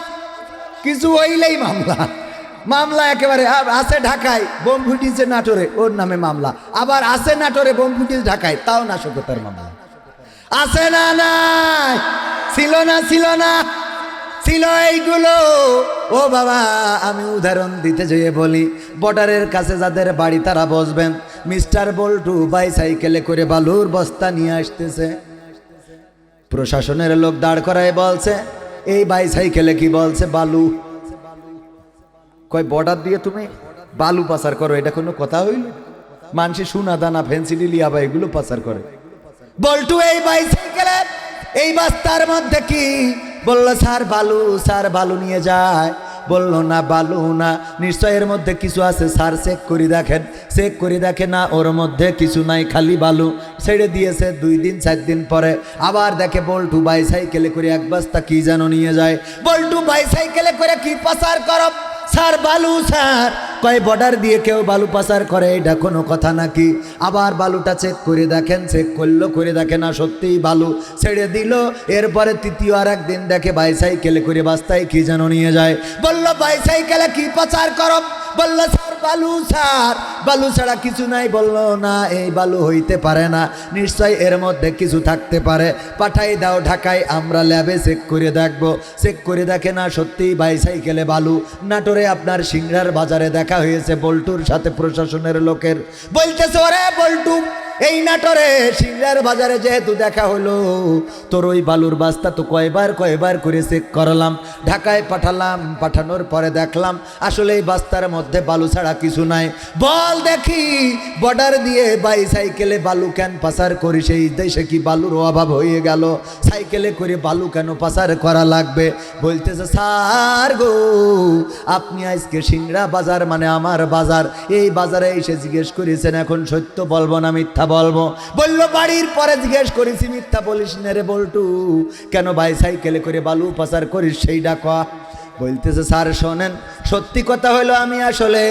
কিছু হইলেই মামলা। মামলা একেবারে আছে ঢাকায়, বোম ফুটিয়েছে নাটোরে, ওর নামে মামলা। আবার আছে নাটোরে, বোম ফুটিয়েছে ঢাকায়, তাও নাশকতার মামলা। আছে না? নাই। ছিল না? ছিল না? ছিল এইগুলো। ও বাবা, আমি উদাহরণ দিতে যেয়ে বলি, বর্ডারের কাছে যাদের বাড়ি তারা বসবেন। মিস্টার বল্টু বাইসাইকেলে করে বালুর বস্তা নিয়ে আসতেছে। প্রশাসনের লোক দাঁড় করায় বলছে, এই বাইসাইকেলে কি বলছে? বালু। কয় বর্ডার দিয়ে তুমি বালু পাচার করো, এটা কোনো কথা হইল? মানুষে সোনা দানা ফেন্সিডি লিয়াবা এগুলো পাচার করে। বল্টু এই বাইসাইকেলে এই বস্তার মধ্যে কি? বলল স্যার বালু। স্যার বালু নিয়ে যায়। বলল না, বালু না, নিশ্চয় এর মধ্যে কিছু আছে। স্যার চেক করে দেখেন। চেক করে দেখে না, ওর মধ্যে কিছু নাই, খালি বালু। ছেড়ে দিয়েছে। 2 দিন 4 দিন পরে আবার দেখে বল্টু বাইসাইকেলে করে এক বস্তা কি যেন নিয়ে যায়। বল্টু বাইসাইকেলে করে কি পাচার করো? স্যার বালু। স্যার কয় বর্ডার দিয়ে কেউ বালু পাচার করে, এটা কোনো কথা নাকি? আবার বালুটা চেক করে দেখেন। চেক করলো, করে দেখে না সত্যিই বালু। ছেড়ে দিল। এরপরে তৃতীয় আর একদিন দেখে বাইসাইকেলে করে বাস্তায় কি যেন নিয়ে যায়। বলল বাইসাইকেলে কি পাচার করো? বলল স্যার বালু। স্যার বালু ছাড়া কিছু নাই। বলল না, এই বালু হইতে পারে না, নিশ্চয় এর মধ্যে কিছু থাকতে পারে। পাঠাই দাও ঢাকায়, আমরা ল্যাবে চেক করে দেখবো। চেক করে দেখে না সত্যিই বাইসাইকেলে বালু। নাটোরে আপনার সিংড়ার বাজারে দেখা হয়েছে বল্টুর সাথে প্রশাসনের লোকের। বলতেছে, ওরে বল্টু, এই নাটোরে সিংড়ার বাজারে যেহেতু দেখা হলো, তোর ওই বালুর বস্তা তো কয়বার করে চেক করলাম, ঢাকায় পাঠালাম, পাঠানোর পরে দেখলাম আসলে এই বস্তার মধ্যে বালু ছাড়া কিছু নাই। বল দেখি বর্ডার দিয়ে বাইসাইকেলে বালু কেন পাচার করি? সেই দেশে কি বালুর অভাব হয়ে গেল? সাইকেলে করে বালু কেন পাচার করা লাগবে? বলতেছে স্যার গো, আপনি আজকে সিংড়া বাজার মানে আমার বাজার, এই বাজারে এসে জিজ্ঞেস করেছেন, এখন সত্য বলবো না মিথ্যা বলবো? বললো বাড়ির পরে জিজ্ঞেস করেছি, মিথ্যা বলিস না রে বল্টু, কেন বাইসাইকেলে করে বালু পাচার করিস সেইটা ক। বলতেছে স্যার শোনেন, সত্যি কথা হলো আমি আসলে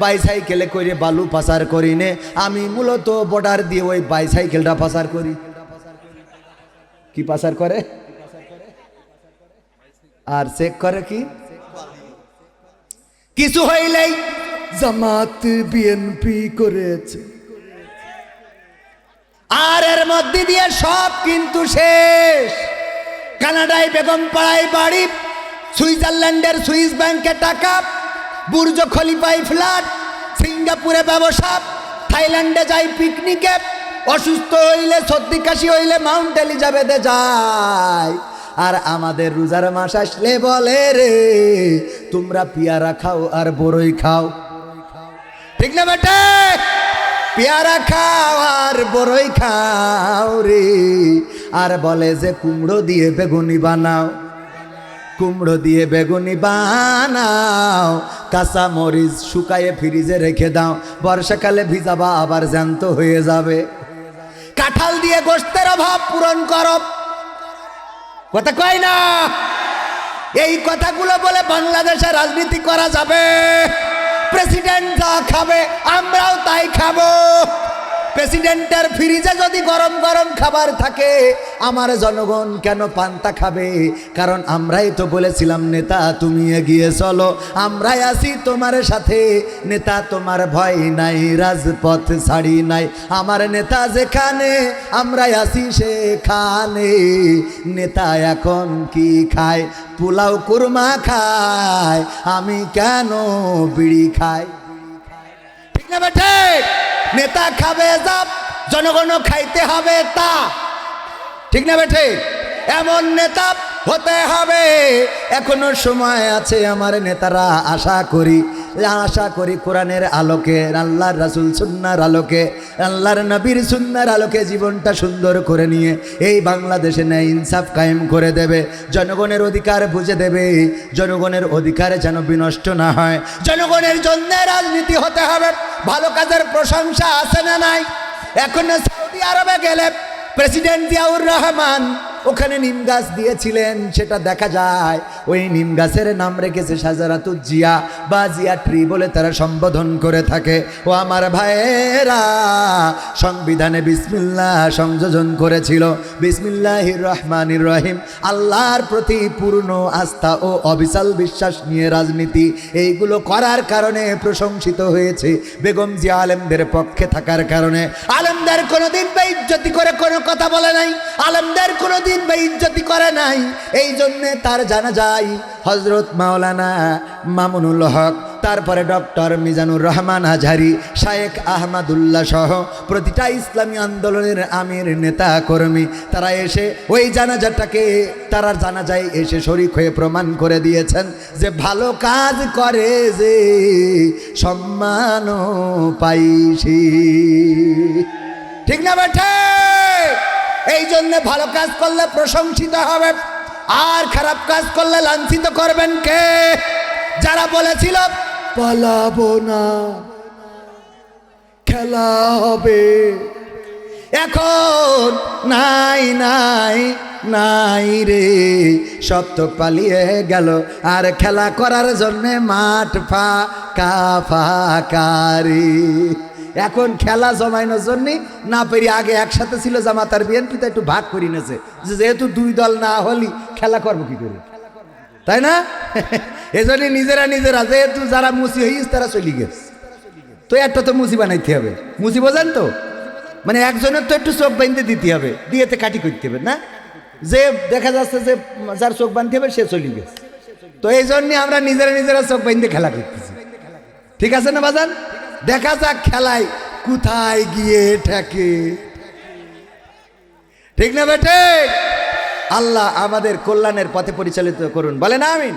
বাইসাইকেলে করে বালু পাচার করি নে, আমি মূলত বর্ডার দিয়ে ওই বাইসাইকেলটা পাচার করি। কি পাচার করে? আর চেক করে কি? কিছু হইলেই জামাত বিএনপি করেছে, আর এর মধ্যে দিয়ে সব কিন্তু শেষ। কানাডায় বেগম পাড়ায় বাড়ি, সুইজারল্যান্ডের সুইস ব্যাংকে টাকা, বুর্জ খলিফায় ফ্ল্যাট, সিঙ্গাপুরে ব্যবসা, থাইল্যান্ডে যাই পিকনিকে, অসুস্থ হইলে সর্দি কাশি হইলে মাউন্ট এলিজাবেথে যায়। আর আমাদের রোজার মাস আসলে বলে রে তোমরা পেয়ারা খাও আর বড়ই খাও, ঠিক না বেটে? পেয়ারা খাও আর বড়ই খাও রে, আর বলে যে কুমড়ো দিয়ে বেগুনি বানাও, কুমড়ো দিয়ে বেগুনি বানাও, কাঁচা মরিচ শুকায়ে ফ্রিজে রেখে দাও, বর্ষাকালে ভিজাবা আবার জ্যান্ত হয়ে যাবে। কাঁঠাল দিয়ে গোশতের অভাব পূরণ করো, কথা কয় না? এই কথাগুলো বলে বাংলাদেশে রাজনীতি করা যাবে? প্রেসিডেন্ট যা খাবে আমরাও তাই খাবো। প্রেসিডেন্টের ফ্রিজে যদি গরম গরম খাবার থাকে, আমার জনগণ কেন পান্তা খাবে? কারণ আমরাই তো বলেছিলাম নেতা তুমি এগিয়ে চলো, আমরাই আছি তোমার সাথে, নেতা তোমার ভয় নাই, রাজপথ ছাড়ি নাই, আমার নেতা যেখানে আমরাই আছি সেখানে। নেতা এখন কি খায়? পোলাও কুরমা খায়, আমি কেন বিড়ি খাই? ঠিক না বেটে? নেতা খাবে যা, জনগণ খাইতে হবে তা, ঠিক না বেটে? এমন নেতা হতে হবে। এখনো সময় আছে আমার নেতারা, আশা করি কোরআনের আলোকে, আল্লাহর রাসূল সুন্নাহর আলোকে, আল্লাহর নবীর সুন্নাহর আলোকে জীবনটা সুন্দর করে নিয়ে এই বাংলাদেশে ন্যায় ইনসাফ কায়েম করে দেবে, জনগণের অধিকার বুঝে দেবে, জনগণের অধিকার যেন বিনষ্ট না হয়। জনগণের জন্য রাজনীতি হতে হবে। ভালো কাজের প্রশংসা আছে না নাই? এখন সৌদি আরবে গেলে প্রেসিডেন্ট জিয়াউর রহমান ওখানে নিম গাছ দিয়েছিলেন, সেটা দেখা যায়। ওই নিম গাছের নাম রেখেছে শাজারাতুজ জিয়া বা জিয়া ট্রি বলে তারা সম্বোধন করে থাকে। ও আমার ভাইয়েরা, সংবিধানে বিসমিল্লাহ সংযোজন করেছিল, বিসমিল্লাহির রহমানির রহিম, আল্লাহর প্রতি পূর্ণ আস্থা ও অবিচল বিশ্বাস নিয়ে রাজনীতি, এইগুলো করার কারণে প্রশংসিত হয়েছে বেগম জিয়া আলেমদের পক্ষে থাকার কারণে। আলেমদের কোনোদিন বেইজ্জতি করে কোনো কথা বলে নাই, আলেমদের কোনোদিন বেইজ্জতি করে নাই। এই জন্যে তার জানা যায় হজরত মাওলানা মামুনুল হক, তারপরে ডক্টর মিজানুর রহমান আজহারি, শায়েখ আহমদুল্লাহ সহ প্রতিটা ইসলামী আন্দোলনের আমির নেতা কর্মী তারা এসে ওই জানাজাটাকে, তারা জানাজায় এসে শরীক হয়ে প্রমাণ করে দিয়েছেন যে ভালো কাজ করে যে সম্মানও পাইছি, ঠিক না বেঠে? এই জন্য ভালো কাজ করলে প্রশংসিত হবে, আর খারাপ কাজ করলে লাঞ্ছিত করবেন কে? যারা বলেছিল পালাবো না, খেলা হবে, এখন নাই নাই নাই রে, সব তো পালিয়ে গেল, আর খেলা করার জন্যে মাঠ ফাঁকা ফাঁকারি। এখন খেলা জমাইনোর জন্যে না পেরি, আগে একসাথে ছিল জামাত আর বিএনপিতে, একটু ভাগ করে নিয়েছে, যেহেতু দুই দল না হলি খেলা করবো কি করে, তাই না? এজন্য নিজেরা যেহেতু যারা মুসি হইস তারা চলে গেছে, তো একটা তো মুসি বানাইতে হবে। মুসি বোঝেন তো, মানে একজনের তো একটু চোখ বাঁধতে দিতে হবে, দিয়েতে কাটি করতে হবে না, যে দেখা যাচ্ছে যে যার চোখ বাঁধতে হবে সে চলে গেছে। তো এই জন্যে আমরা নিজেরা চোখ বাঁধতে খেলা করতেছি, ঠিক আছে না বাজান? দেখা যাক খেলায় কোথায় গিয়ে ঠেকে। ঠিক না বেটে? আল্লাহ আমাদের কল্যাণের পথে পরিচালিত করুন, বলেন আমিন।